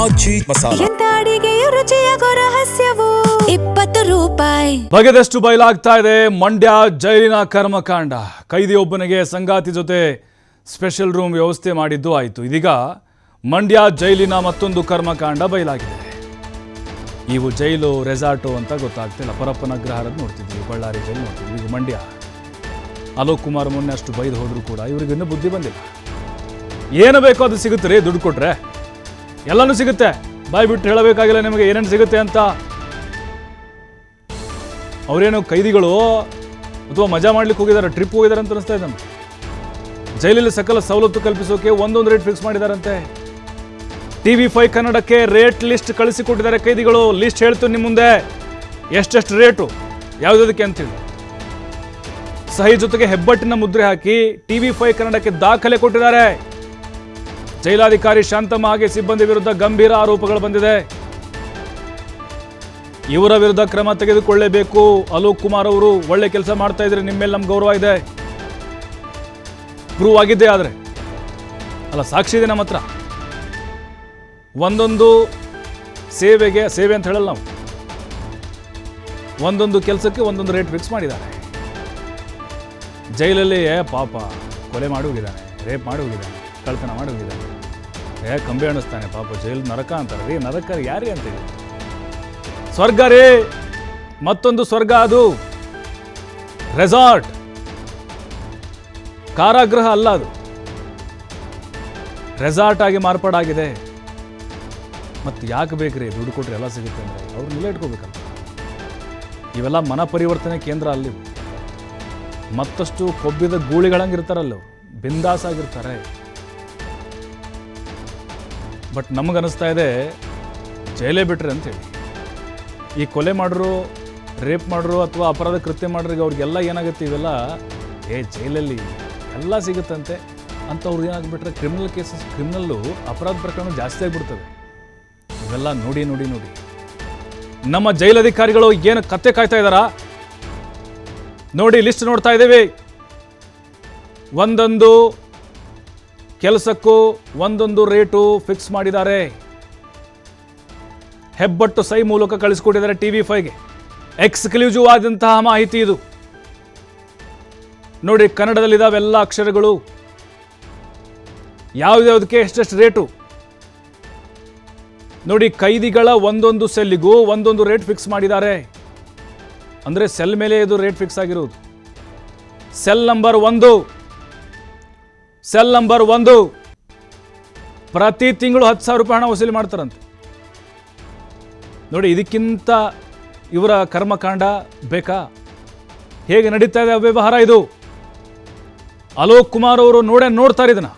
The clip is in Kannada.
ಮಜ್ಜಿ ಮಸಾಲ ಎಂತ ಅಡಿಗೆಯ ರುಚಿಯಾಗೋ ರಹಸ್ಯವು 20 ರೂಪಾಯಿ. ಬಗೆದಷ್ಟು ಬಯಲಾಗ್ತಾ ಇದೆ ಮಂಡ್ಯ ಜೈಲಿನ ಕರ್ಮಕಾಂಡ. ಕೈದಿಯೊಬ್ಬನಿಗೆ ಸಂಗಾತಿ ಜೊತೆ ಸ್ಪೆಷಲ್ ರೂಮ್ ವ್ಯವಸ್ಥೆ ಮಾಡಿದ್ದು ಆಯಿತು. ಇದೀಗ ಮಂಡ್ಯ ಜೈಲಿನ ಮತ್ತೊಂದು ಕರ್ಮಕಾಂಡ ಬಯಲಾಗಿದೆ. ಇವು ಜೈಲು ರೆಸಾರ್ಟು ಅಂತ ಗೊತ್ತಾಗ್ತಿಲ್ಲ. ಪರಪ್ಪನ ಅಗ್ರಹಾರದ ನೋಡ್ತಿದ್ವಿ, ಬಳ್ಳಾರಿ ಜೈಲು ನೋಡ್ತಿದ್ವಿ, ಈಗ ಮಂಡ್ಯ. ಅಲೋಕ್ ಕುಮಾರ್ ಮೊನ್ನೆ ಅಷ್ಟು ಬೈದು ಹೋದ್ರು ಕೂಡ ಇವ್ರಿಗಿನ್ನೂ ಬುದ್ಧಿ ಬಂದಿಲ್ಲ. ಏನು ಬೇಕೋ ಅದು ಸಿಗುತ್ತೆ ರೀ, ದುಡ್ಡು ಕೊಟ್ರೆ ಎಲ್ಲನೂ ಸಿಗುತ್ತೆ. ಬಾಯ್ ಬಿಟ್ಟು ಹೇಳಬೇಕಾಗಿಲ್ಲ ನಿಮಗೆ ಏನೇನು ಸಿಗುತ್ತೆ ಅಂತ. ಅವರೇನು ಕೈದಿಗಳು ಅಥವಾ ಮಜಾ ಮಾಡ್ಲಿಕ್ಕೆ ಹೋಗಿದ್ದಾರೆ, ಟ್ರಿಪ್ ಹೋಗಿದ್ದಾರೆ ಅಂತ ಅನಿಸ್ತಾ ಇದೆ. ಜೈಲಲ್ಲಿ ಸಕಲ ಸವಲತ್ತು ಕಲ್ಪಿಸೋಕೆ ಒಂದೊಂದು ರೇಟ್ ಫಿಕ್ಸ್ ಮಾಡಿದಾರಂತೆ. TV5 ಕನ್ನಡಕ್ಕೆ ರೇಟ್ ಲಿಸ್ಟ್ ಕಳಿಸಿಕೊಟ್ಟಿದ್ದಾರೆ ಕೈದಿಗಳು. ಲಿಸ್ಟ್ ಹೇಳ್ತು ನಿಮ್ಮ ಮುಂದೆ, ಎಷ್ಟೆಷ್ಟು ರೇಟು ಯಾವುದಕ್ಕೆ ಅಂತೇಳಿ. ಸಹಿ ಜೊತೆಗೆ ಹೆಬ್ಬಟ್ಟಿನ ಮುದ್ರೆ ಹಾಕಿ TV5 ಕನ್ನಡಕ್ಕೆ ದಾಖಲೆ ಕೊಟ್ಟಿದ್ದಾರೆ. ಜೈಲಾಧಿಕಾರಿ ಶಾಂತಮ್ಮ ಹಾಗೆ ಸಿಬ್ಬಂದಿ ವಿರುದ್ಧ ಗಂಭೀರ ಆರೋಪಗಳು ಬಂದಿದೆ. ಇವರ ವಿರುದ್ಧ ಕ್ರಮ ತೆಗೆದುಕೊಳ್ಳಲೇಬೇಕು. ಅಲೋಕ್ ಕುಮಾರ್ ಅವರು ಒಳ್ಳೆ ಕೆಲಸ ಮಾಡ್ತಾ ಇದ್ರೆ ನಿಮ್ಮ ಮೇಲೆ ನಮ್ಗೆ ಗೌರವ ಇದೆ, ಪ್ರೂವ್ ಆಗಿದ್ದೆ. ಆದರೆ ಅಲ್ಲ, ಸಾಕ್ಷಿ ಇದೆ ನಮ್ಮ ಹತ್ರ. ಒಂದೊಂದು ಸೇವೆಗೆ ಸೇವೆ ಅಂತ ಹೇಳಲ್ಲ ನಾವು, ಒಂದೊಂದು ಕೆಲಸಕ್ಕೆ ಒಂದೊಂದು ರೇಟ್ ಫಿಕ್ಸ್ ಮಾಡಿದ್ದಾರೆ. ಜೈಲಲ್ಲಿ ಪಾಪ ಕೊಲೆ ಮಾಡಿ ಹೋಗಿದ್ದಾನೆ, ರೇಪ್ ಮಾಡಿ ಹೋಗಿದ್ದಾನೆ, ಕಳ್ತನ ಮಾಡಿ ಹೋಗಿದ್ದಾನೆ, ಕಂಬಿ ಅಣಿಸ್ತಾನೆ. ಪಾಪ ಜೈಲು ನರಕ ಅಂತಾರೆ ರೀ. ನರಕ ಯಾರೇ ಅಂತೀವಿ? ಸ್ವರ್ಗ ರೀ, ಮತ್ತೊಂದು ಸ್ವರ್ಗ. ಅದು ರೆಸಾರ್ಟ್, ಕಾರಾಗೃಹ ಅಲ್ಲ, ಅದು ರೆಸಾರ್ಟ್ ಆಗಿ ಮಾರ್ಪಾಡಾಗಿದೆ. ಮತ್ತು ಯಾಕೆ ಬೇಕ್ರಿ? ದುಡ್ಡು ಕೊಟ್ಟರೆ ಎಲ್ಲ ಸಿಗುತ್ತೆ ಅಂದರೆ ಅವ್ರು ನಿಲ್ಲ ಇಟ್ಕೋಬೇಕಲ್ಲ. ಇವೆಲ್ಲ ಮನ ಪರಿವರ್ತನೆ ಕೇಂದ್ರ. ಅಲ್ಲಿ ಮತ್ತಷ್ಟು ಕೊಬ್ಬಿದ ಗೂಳಿಗಳಂಗಿರ್ತಾರಲ್ಲ, ಬಿಂದಾಸ್ ಆಗಿರ್ತಾರೆ. ಬಟ್ ನಮಗನ್ನಿಸ್ತಾ ಇದೆ ಜೈಲೇ ಬಿಟ್ರೆ ಅಂತೇಳಿ. ಈ ಕೊಲೆ ಮಾಡ್ರು, ರೇಪ್ ಮಾಡ್ರು ಅಥವಾ ಅಪರಾಧ ಕೃತ್ಯ ಮಾಡ್ರಿಗೆ ಅವ್ರಿಗೆಲ್ಲ ಏನಾಗುತ್ತೆ, ಇವೆಲ್ಲ ಜೈಲಲ್ಲಿ ಎಲ್ಲ ಸಿಗುತ್ತಂತೆ ಅಂತ ಅವ್ರು ಏನಾಗ್ಬಿಟ್ರೆ ಕ್ರಿಮಿನಲ್ ಕೇಸಸ್, ಕ್ರಿಮಿನಲ್ಲು ಅಪರಾಧ ಪ್ರಕರಣ ಜಾಸ್ತಿ ಆಗಿಬಿಡ್ತದೆ. ಇವೆಲ್ಲ ನೋಡಿ ನೋಡಿ ನೋಡಿ ನಮ್ಮ ಜೈಲಧಿಕಾರಿಗಳು ಏನು ಕತ್ತೆ ಕಾಯ್ತಾ ಇದ್ದಾರಾ ನೋಡಿ. ಲಿಸ್ಟ್ ನೋಡ್ತಾ ಇದ್ದೀವಿ. ಒಂದೊಂದು ಕೆಲಸಕ್ಕೂ ಒಂದೊಂದು ರೇಟು ಫಿಕ್ಸ್ ಮಾಡಿದ್ದಾರೆ. ಹೆಬ್ಬಟ್ಟು ಸೈ ಮೂಲಕ ಕಳಿಸ್ಕೊಟ್ಟಿದ್ದಾರೆ TV5ಗೆ. ಎಕ್ಸ್ಕ್ಲೂಸಿವ್ ಆದಂತಹ ಮಾಹಿತಿ ಇದು ನೋಡಿ. ಕನ್ನಡದಲ್ಲಿದ್ದಾವೆಲ್ಲ ಅಕ್ಷರಗಳು, ಯಾವುದಕ್ಕೆ ಎಷ್ಟೆಷ್ಟು ರೇಟು ನೋಡಿ. ಕೈದಿಗಳ ಒಂದೊಂದು ಸೆಲ್ಲಿಗೂ ಒಂದೊಂದು ರೇಟ್ ಫಿಕ್ಸ್ ಮಾಡಿದ್ದಾರೆ. ಅಂದರೆ ಸೆಲ್ ಮೇಲೆ ಇದು ರೇಟ್ ಫಿಕ್ಸ್ ಆಗಿರುವುದು. ಸೆಲ್ ನಂಬರ್ 1, ಸೆಲ್ ನಂಬರ್ 1 ಪ್ರತಿ ತಿಂಗಳು 10,000 ರೂಪಾಯಿ ಹಣ ವಸೂಲಿ ಮಾಡ್ತಾರಂತೆ ನೋಡಿ. ಇದಕ್ಕಿಂತ ಇವರ ಕರ್ಮಕಾಂಡ ಬೇಕಾ? ಹೇಗೆ ನಡೀತಾ ಇದೆ ಅವ್ಯವಹಾರ ಇದು? ಅಲೋಕ್ ಕುಮಾರ್ ಅವರು ನೋಡ್ತಾರೆ ಇದನ್ನ.